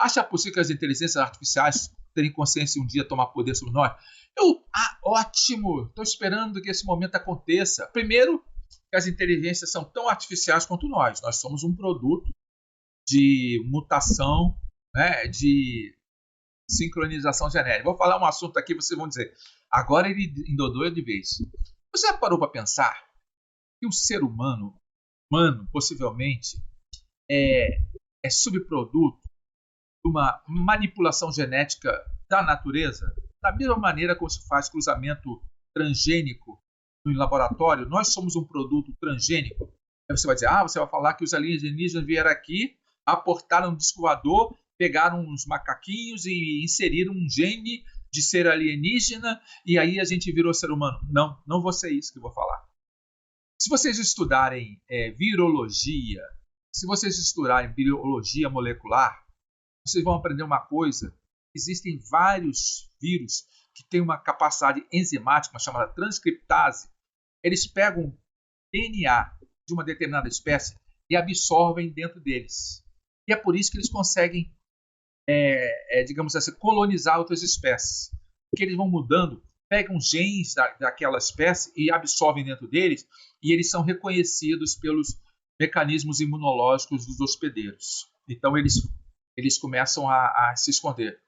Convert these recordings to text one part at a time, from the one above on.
Acha possível que as inteligências artificiais terem consciência e um dia tomar poder sobre nós? Ótimo! Estou esperando que esse momento aconteça. Primeiro, que as inteligências são tão artificiais quanto nós. Nós somos um produto de mutação, né, de sincronização genética. Vou falar um assunto aqui, vocês vão dizer, agora ele endodou de vez. Você já parou para pensar que o ser humano possivelmente, é subproduto de uma manipulação genética da natureza? Da mesma maneira como se faz cruzamento transgênico no laboratório, nós somos um produto transgênico. Aí você vai dizer, você vai falar que os alienígenas vieram aqui, aportaram um disco voador, pegaram uns macaquinhos e inseriram um gene de ser alienígena e aí a gente virou ser humano. Não vou ser isso que eu vou falar. Se vocês estudarem virologia, se vocês estudarem biologia molecular, vocês vão aprender uma coisa. Existem vários vírus que têm uma capacidade enzimática chamada transcriptase. Eles pegam DNA de uma determinada espécie e absorvem dentro deles. E é por isso que eles conseguem, digamos assim, colonizar outras espécies. Porque eles vão mudando, pegam genes daquela espécie e absorvem dentro deles, e eles são reconhecidos pelos mecanismos imunológicos dos hospedeiros. Então eles começam a se esconder.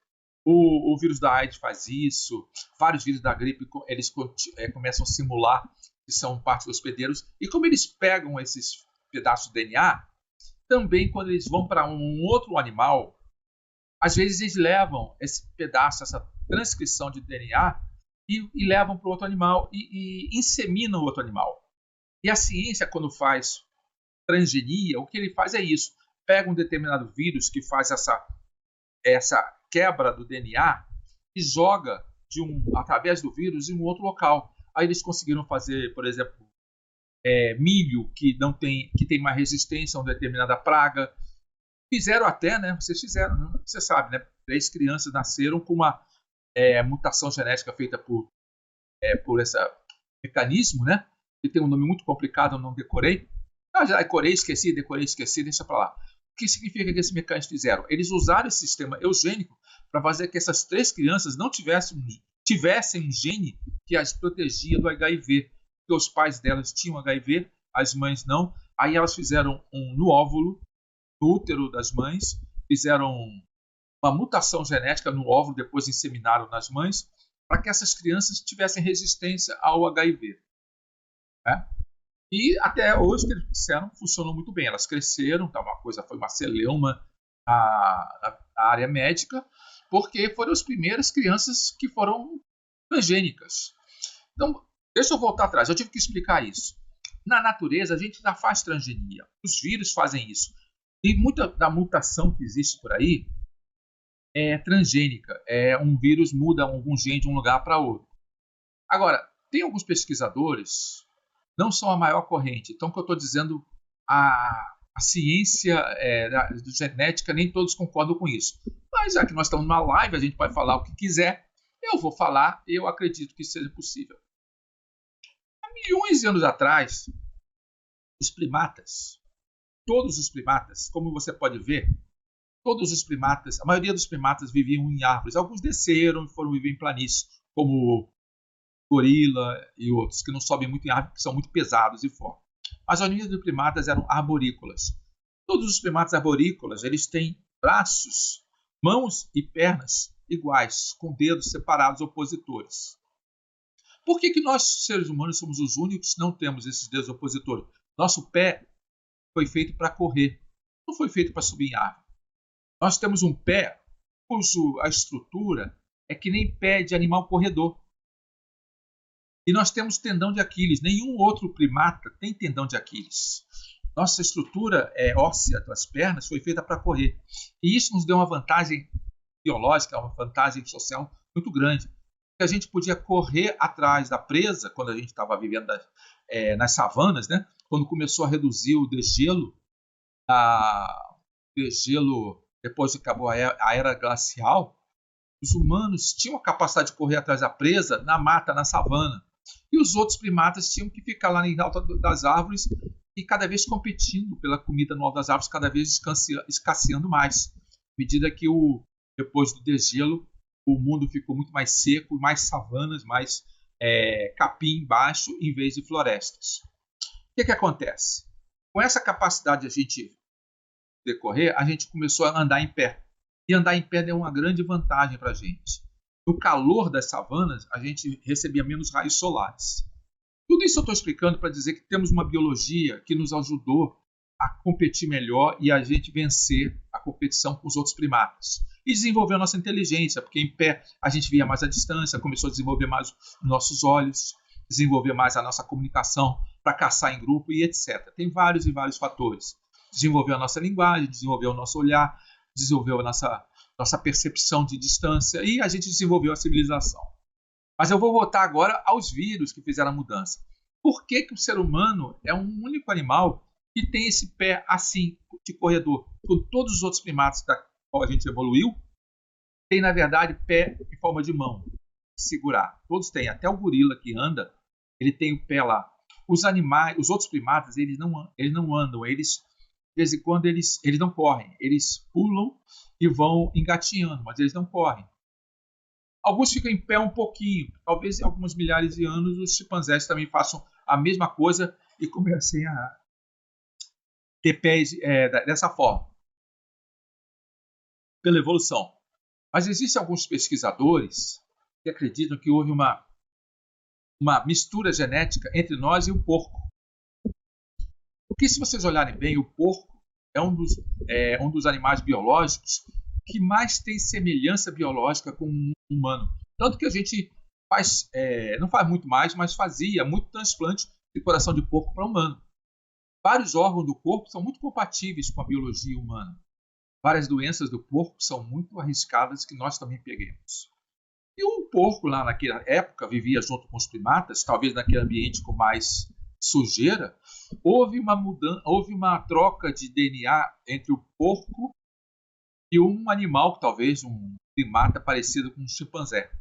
O vírus da AIDS faz isso, vários vírus da gripe eles começam a simular que são parte dos hospedeiros. E como eles pegam esses pedaços de DNA, também quando eles vão para um outro animal, às vezes eles levam esse pedaço, essa transcrição de DNA e levam para o outro animal e inseminam o outro animal. E a ciência, quando faz transgenia, o que ele faz é isso. Pega um determinado vírus que faz essa quebra do DNA e joga através do vírus em um outro local. Aí eles conseguiram fazer, por exemplo, milho que tem mais resistência a uma determinada praga. Fizeram até, né? Vocês fizeram, né? Você sabe, né? 3 crianças nasceram com uma mutação genética feita por esse mecanismo, né? Que tem um nome muito complicado, eu não decorei. Já decorei, esqueci, deixa para lá. O que significa que esses mecanismos fizeram? Eles usaram esse sistema eugênico para fazer que essas 3 crianças não tivessem um gene que as protegia do HIV. Porque os pais delas tinham HIV, as mães não. Aí elas fizeram no óvulo, no útero das mães, fizeram uma mutação genética no óvulo, depois inseminaram nas mães, para que essas crianças tivessem resistência ao HIV. Né? E até hoje, que eles disseram, funcionou muito bem. Elas cresceram, foi uma celeuma na área médica, porque foram as primeiras crianças que foram transgênicas. Então, deixa eu voltar atrás, eu tive que explicar isso. Na natureza, a gente já faz transgenia. Os vírus fazem isso. E muita da mutação que existe por aí é transgênica. Um vírus muda algum gene de um lugar para outro. Agora, tem alguns pesquisadores, não são a maior corrente. Então, o que eu estou dizendo, a ciência da genética, nem todos concordam com isso. Mas já que nós estamos numa live, a gente pode falar o que quiser. Eu vou falar e eu acredito que seja possível. Há milhões de anos atrás, os primatas, todos os primatas, como você pode ver, todos os primatas, a maioria dos primatas viviam em árvores. Alguns desceram e foram viver em planícies, como gorila e outros, que não sobem muito em árvores, porque são muito pesados e fortes. Mas a maioria dos primatas eram arborícolas. Todos os primatas arborícolas, eles têm braços, mãos e pernas iguais, com dedos separados opositores. Por que nós, seres humanos, somos os únicos que não temos esses dedos opositores? Nosso pé foi feito para correr, não foi feito para subir em árvore. Nós temos um pé cuja estrutura é que nem pé de animal corredor. E nós temos tendão de Aquiles. Nenhum outro primata tem tendão de Aquiles. Nossa estrutura óssea das pernas foi feita para correr. E isso nos deu uma vantagem biológica, uma vantagem social muito grande. Porque a gente podia correr atrás da presa, quando a gente estava vivendo nas savanas, né? Quando começou a reduzir o degelo, depois que acabou a era glacial, os humanos tinham a capacidade de correr atrás da presa na mata, na savana. E os outros primatas tinham que ficar lá em alta das árvores e cada vez competindo pela comida no alto das árvores, cada vez escasseando mais. medida que depois do degelo, o mundo ficou muito mais seco, mais savanas, mais capim embaixo, em vez de florestas. O que acontece? Com essa capacidade de a gente decorrer, a gente começou a andar em pé. E andar em pé deu uma grande vantagem para a gente. No calor das savanas, a gente recebia menos raios solares. Tudo isso eu estou explicando para dizer que temos uma biologia que nos ajudou a competir melhor e a gente vencer a competição com os outros primatas. E desenvolver a nossa inteligência, porque em pé a gente via mais a distância, começou a desenvolver mais os nossos olhos, desenvolver mais a nossa comunicação para caçar em grupo e etc. Tem vários e vários fatores. Desenvolveu a nossa linguagem, desenvolveu o nosso olhar, desenvolveu a nossa percepção de distância e a gente desenvolveu a civilização. Mas eu vou voltar agora aos vírus que fizeram a mudança. Por que o ser humano é um único animal que tem esse pé assim, de corredor? Com todos os outros primatas da qual a gente evoluiu, tem, na verdade, pé em forma de mão, de segurar. Todos têm, até o gorila que anda, ele tem o pé lá. Os animais, os outros primatas, eles não andam, de vez em quando eles não correm, eles pulam e vão engatinhando, mas eles não correm. Alguns ficam em pé um pouquinho, talvez em alguns milhares de anos os chimpanzés também façam a mesma coisa e comecem a ter pés dessa forma, pela evolução. Mas existem alguns pesquisadores que acreditam que houve uma mistura genética entre nós e o porco. Porque se vocês olharem bem, o porco é um dos animais biológicos que mais tem semelhança biológica com o humano. Tanto que a gente não faz muito mais, mas fazia muito transplante de coração de porco para humano. Vários órgãos do corpo são muito compatíveis com a biologia humana. Várias doenças do porco são muito arriscadas que nós também peguemos. E o porco lá naquela época vivia junto com os primatas, talvez naquele ambiente com mais sujeira. Houve uma troca de DNA entre o porco e um animal, talvez um primata parecido com um chimpanzé.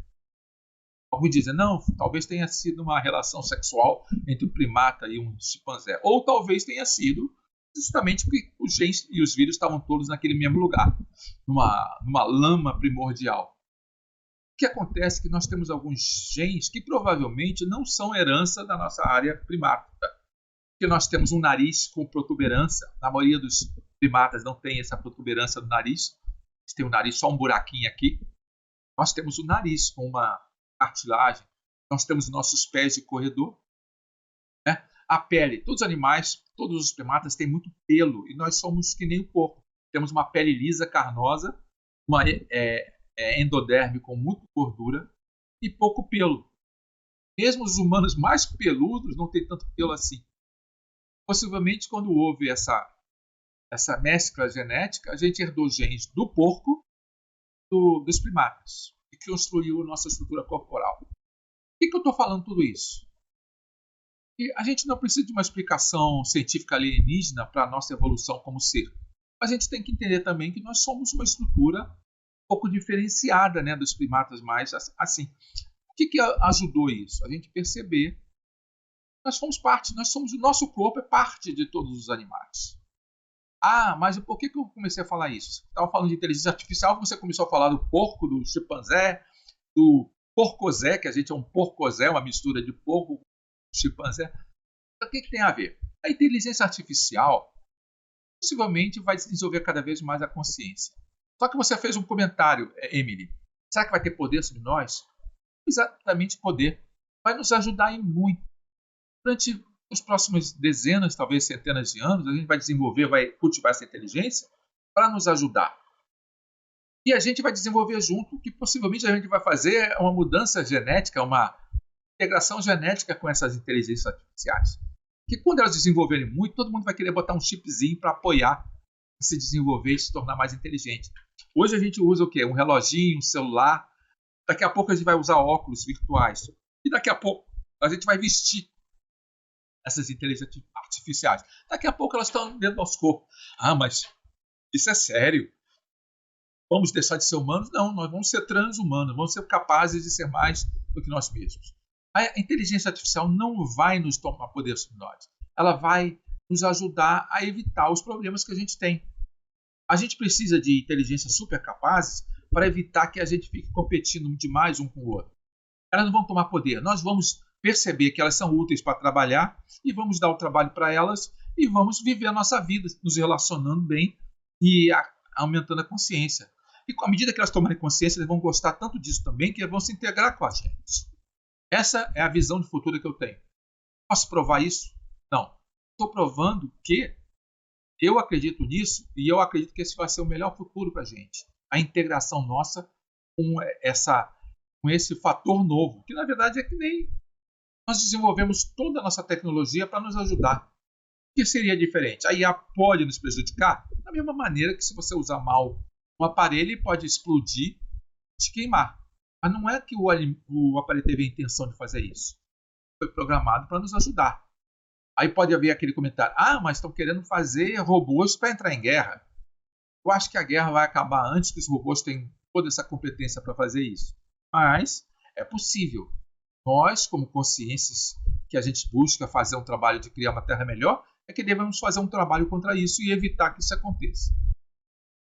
Alguns dizem, não, talvez tenha sido uma relação sexual entre um primata e um chimpanzé. Ou talvez tenha sido justamente porque os genes e os vírus estavam todos naquele mesmo lugar, numa lama primordial. O que acontece é que nós temos alguns genes que provavelmente não são herança da nossa área primata. Porque nós temos um nariz com protuberância. Na maioria dos primatas não tem essa protuberância do nariz. Eles têm o nariz só um buraquinho aqui. Nós temos o nariz com uma cartilagem. Nós temos nossos pés de corredor. Né? A pele. Todos os animais, todos os primatas têm muito pelo. E nós somos que nem o porco. Temos uma pele lisa, carnosa, uma endoderme com muita gordura e pouco pelo. Mesmo os humanos mais peludos não têm tanto pelo assim. Possivelmente, quando houve essa mescla genética, a gente herdou genes do porco dos primatas e que construiu a nossa estrutura corporal. Por que eu estou falando tudo isso? E a gente não precisa de uma explicação científica alienígena para a nossa evolução como ser. Mas a gente tem que entender também que nós somos uma estrutura um pouco diferenciada, né, dos primatas mais assim. O que ajudou isso? A gente perceber nós somos o nosso corpo é parte de todos os animais. Ah, mas por que eu comecei a falar isso? Estava falando de inteligência artificial, você começou a falar do porco, do chimpanzé, do porcozé, que a gente é um porcozé, uma mistura de porco com chimpanzé. O que tem a ver? A inteligência artificial possivelmente vai desenvolver cada vez mais a consciência. Só que você fez um comentário, Emily. Será que vai ter poder sobre nós? Exatamente poder. Vai nos ajudar em muito. Durante os próximos dezenas, talvez centenas de anos, a gente vai desenvolver, vai cultivar essa inteligência para nos ajudar. E a gente vai desenvolver junto, que possivelmente a gente vai fazer uma mudança genética, uma integração genética com essas inteligências artificiais. Que quando elas desenvolverem muito, todo mundo vai querer botar um chipzinho para apoiar se desenvolver e se tornar mais inteligente. Hoje a gente usa o quê? Um reloginho, um celular. Daqui a pouco a gente vai usar óculos virtuais. E daqui a pouco a gente vai vestir essas inteligências artificiais. Daqui a pouco elas estão dentro do nosso corpo. Ah, mas isso é sério? Vamos deixar de ser humanos? Não, nós vamos ser transhumanos, vamos ser capazes de ser mais do que nós mesmos. A inteligência artificial não vai nos tomar poder sobre nós. Ela vai nos ajudar a evitar os problemas que a gente tem. A gente precisa de inteligências super capazes para evitar que a gente fique competindo demais um com o outro. Elas não vão tomar poder. Nós vamos perceber que elas são úteis para trabalhar e vamos dar o trabalho para elas e vamos viver a nossa vida, nos relacionando bem e aumentando a consciência. E à medida que elas tomarem consciência, elas vão gostar tanto disso também que vão se integrar com a gente. Essa é a visão de futuro que eu tenho. Posso provar isso? Não. Estou provando que eu acredito nisso e eu acredito que esse vai ser o melhor futuro para a gente. A integração nossa com esse fator novo, que na verdade é que nem nós desenvolvemos toda a nossa tecnologia para nos ajudar. O que seria diferente? A IA pode nos prejudicar? Da mesma maneira que se você usar mal um aparelho, ele pode explodir, te queimar. Mas não é que o aparelho teve a intenção de fazer isso. Foi programado para nos ajudar. Aí pode haver aquele comentário: ah, mas estão querendo fazer robôs para entrar em guerra. Eu acho que a guerra vai acabar antes que os robôs tenham toda essa competência para fazer isso. Mas é possível. Nós, como consciências que a gente busca fazer um trabalho de criar uma terra melhor, é que devemos fazer um trabalho contra isso e evitar que isso aconteça.